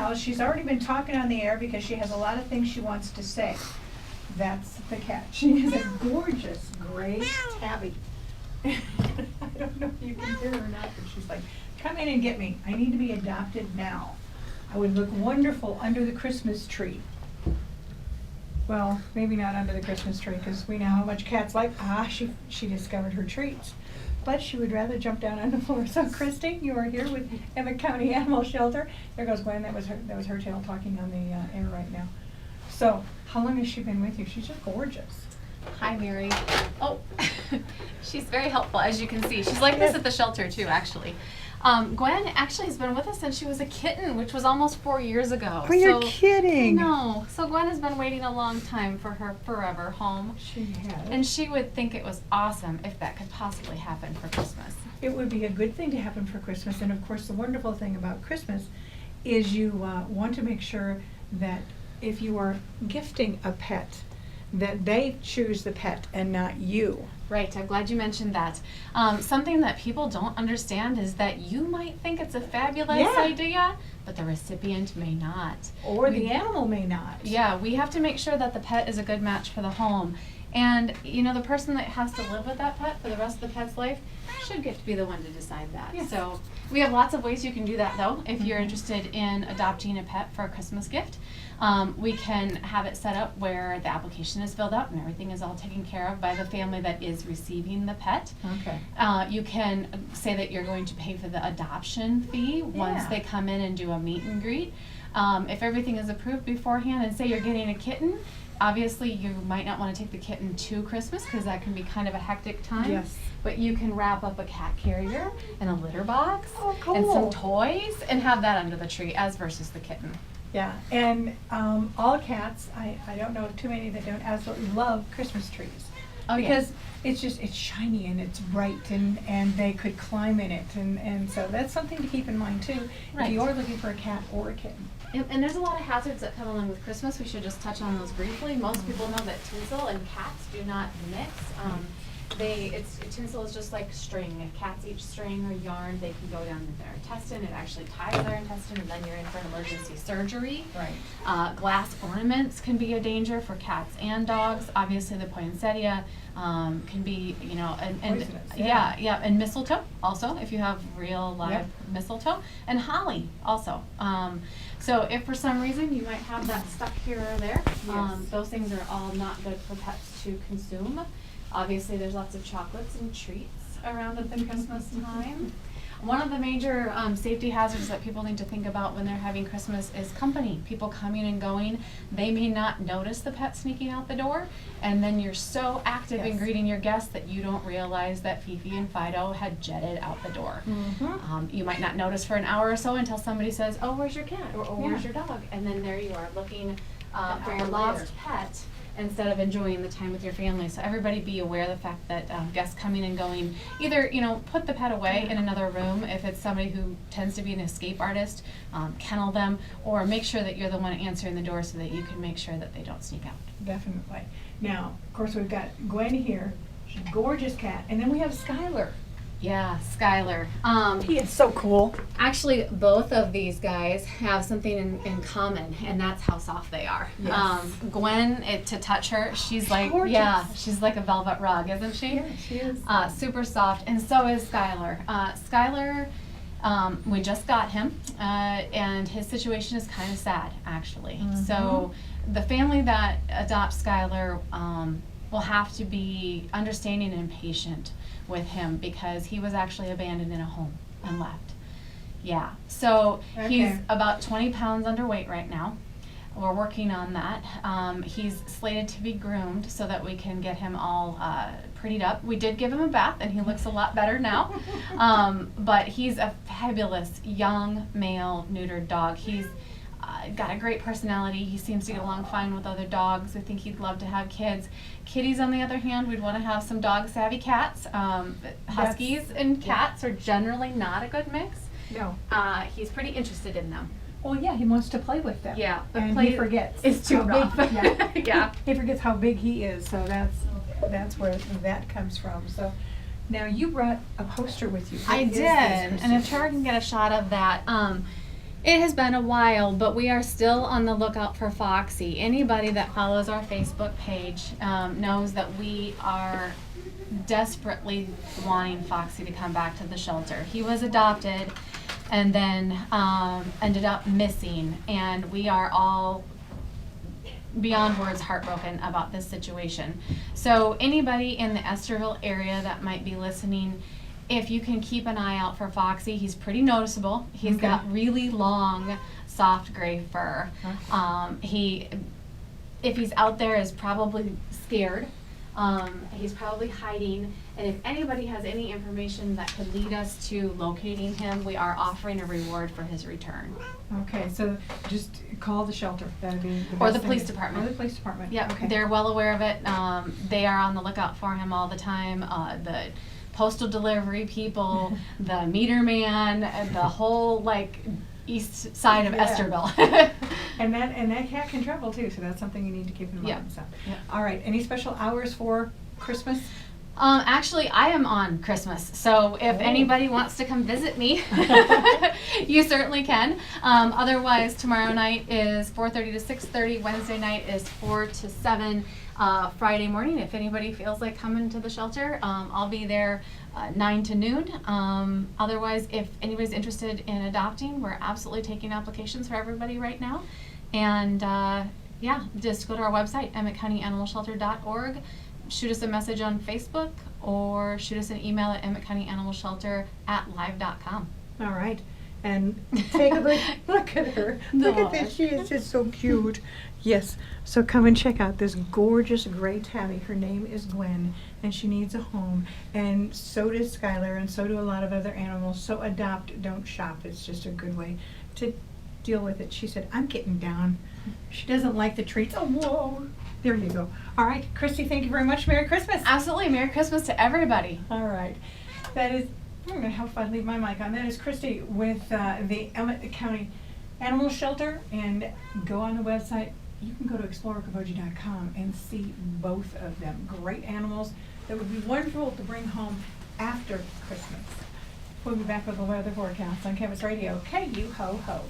anyhow, she's already been talking on the air because she has a lot of things she wants to say. That's the cat. She is a gorgeous gray tabby. I don't know if you can hear her or not, but she's like, come in and get me. I need to be adopted now. I would look wonderful under the Christmas tree. Well, maybe not under the Christmas tree, because we know how much cats like, she discovered her treats. But she would rather jump down on the floor. So Christy, you are here with Emmett County Animal Shelter. There goes Gwen, that was her tail talking on the air right now. So, how long has she been with you? She's just gorgeous. Hi, Mary. Oh, she's very helpful, as you can see. She's like this at the shelter, too, actually. Gwen actually has been with us since she was a kitten, which was almost 4 years ago. Oh, you're kidding. No. So Gwen has been waiting a long time for her forever home. She has. And she would think it was awesome if that could possibly happen for Christmas. It would be a good thing to happen for Christmas. And, of course, the wonderful thing about Christmas is you want to make sure that if you are gifting a pet, that they choose the pet and not you. Right, I'm glad you mentioned that. Something that people don't understand is that you might think it's a fabulous idea, but the recipient may not. Or the animal may not. Yeah, we have to make sure that the pet is a good match for the home. And, you know, the person that has to live with that pet for the rest of the pet's life should get to be the one to decide that. Yes. So we have lots of ways you can do that, though, if you're interested in adopting a pet for a Christmas gift. We can have it set up where the application is filled out and everything is all taken care of by the family that is receiving the pet. Okay. You can say that you're going to pay for the adoption fee once they come in and do a meet and greet. If everything is approved beforehand and say you're getting a kitten, obviously you might not want to take the kitten to Christmas because that can be kind of a hectic time. Yes. But you can wrap up a cat carrier and a litter box cool. and some toys and have that under the tree as versus the kitten. Yeah, and all cats, I don't know too many that don't absolutely love Christmas trees. Oh, because it's shiny and it's bright and they could climb in it. And so that's something to keep in mind too, if you're looking for a cat or a kitten. And there's a lot of hazards that come along with Christmas. We should just touch on those briefly. Most people know that tinsel and cats do not mix. Tinsel is just like string. If cats eat string or yarn, they can go down to their intestine. It actually ties their intestine, and then you're in for an emergency surgery. Right. Glass ornaments can be a danger for cats and dogs. Obviously, the poinsettia can be, you know, and poisonous, and mistletoe also, if you have real live mistletoe, and holly also. So if for some reason you might have that stuck here or there, those things are all not good for pets to consume. Obviously, there's lots of chocolates and treats around at the Christmas time. One of the major safety hazards that people need to think about when they're having Christmas is company. People coming and going. They may not notice the pet sneaking out the door, and then you're so active in greeting your guests that you don't realize that Fifi and Fido had jetted out the door. You might not notice for an hour or so until somebody says, "Oh, where's your cat?" or "Oh, where's your dog?" And then there you are looking for your lost pet, instead of enjoying the time with your family. So everybody be aware of the fact that guests coming and going, either, you know, put the pet away in another room if it's somebody who tends to be an escape artist, kennel them, or make sure that you're the one answering the door so that you can make sure that they don't sneak out. Definitely. Now, of course, we've got Gwen here. She's a gorgeous cat. And then we have Skylar. Yeah, Skylar. He is so cool. Actually, both of these guys have something in common, and that's how soft they are. Yes. Gwen, to touch her, she's like, gorgeous. She's like a velvet rug, isn't she? Yeah, she is. Super soft, and so is Skylar. Skylar, we just got him, and his situation is kind of sad, actually. So the family that adopts Skylar will have to be understanding and patient with him because he was actually abandoned in a home and left. Yeah, so he's about 20 pounds underweight right now. We're working on that. He's slated to be groomed so that we can get him all prettied up. We did give him a bath and he looks a lot better now. But he's a fabulous young male neutered dog. He's got a great personality. He seems to get along fine with other dogs. I think he'd love to have kids. Kitties, on the other hand, we'd want to have some dog-savvy cats. Huskies and cats are generally not a good mix. No. He's pretty interested in them. Well, yeah, he wants to play with them. Yeah, but and he forgets. It's too rough. Yeah. He forgets how big he is, so that's where that comes from. So now you brought a poster with you. I did, and if Tara can get a shot of that. It has been a while, but we are still on the lookout for Foxy. Anybody that follows our Facebook page knows that we are desperately wanting Foxy to come back to the shelter. He was adopted and then ended up missing, and we are all beyond words heartbroken about this situation. So anybody in the Estherville area that might be listening, if you can keep an eye out for Foxy, he's pretty noticeable. He's got really long, soft gray fur. If he's out there, is probably scared. He's probably hiding. And if anybody has any information that could lead us to locating him, we are offering a reward for his return. Okay, so just call the shelter. That'd be the best Or the thing. police department. Or the police department. Yep, Okay. they're well aware of it. They are on the lookout for him all the time. The postal delivery people, the meter man, and the whole east side of Estherville. And that cat can travel too, so that's something you need to keep in mind. Yep. So. Yep. All right. Any special hours for Christmas? Actually, I am on Christmas, so if anybody wants to come visit me, you certainly can. Otherwise, tomorrow night is 4:30 to 6:30. Wednesday night is 4 to 7. Friday morning, if anybody feels like coming to the shelter, I'll be there 9 to noon. Otherwise, if anybody's interested in adopting, we're absolutely taking applications for everybody right now. And just go to our website, emmettcountyanimalshelter.org. Shoot us a message on Facebook or shoot us an email at emmettcountyanimalshelter@live.com. All right. And take a look at her. Look at this. She is just so cute. Yes. So come and check out this gorgeous gray tabby. Her name is Gwen, and she needs a home. And so does Skylar, and so do a lot of other animals. So adopt, don't shop. It's just a good way to deal with it. She said, I'm getting down. She doesn't like the treats. Oh, whoa. There you go. All right. Christy, thank you very much. Merry Christmas. Absolutely. Merry Christmas to everybody. All right. That is, I'm going to help if I leave my mic on. That is Christy with the Emmett County Animal Shelter. And go on the website. You can go to explorerkaboji.com and see both of them. Great animals that would be wonderful to bring home after Christmas. We'll be back with the weather forecast on Campus Radio. KUOO.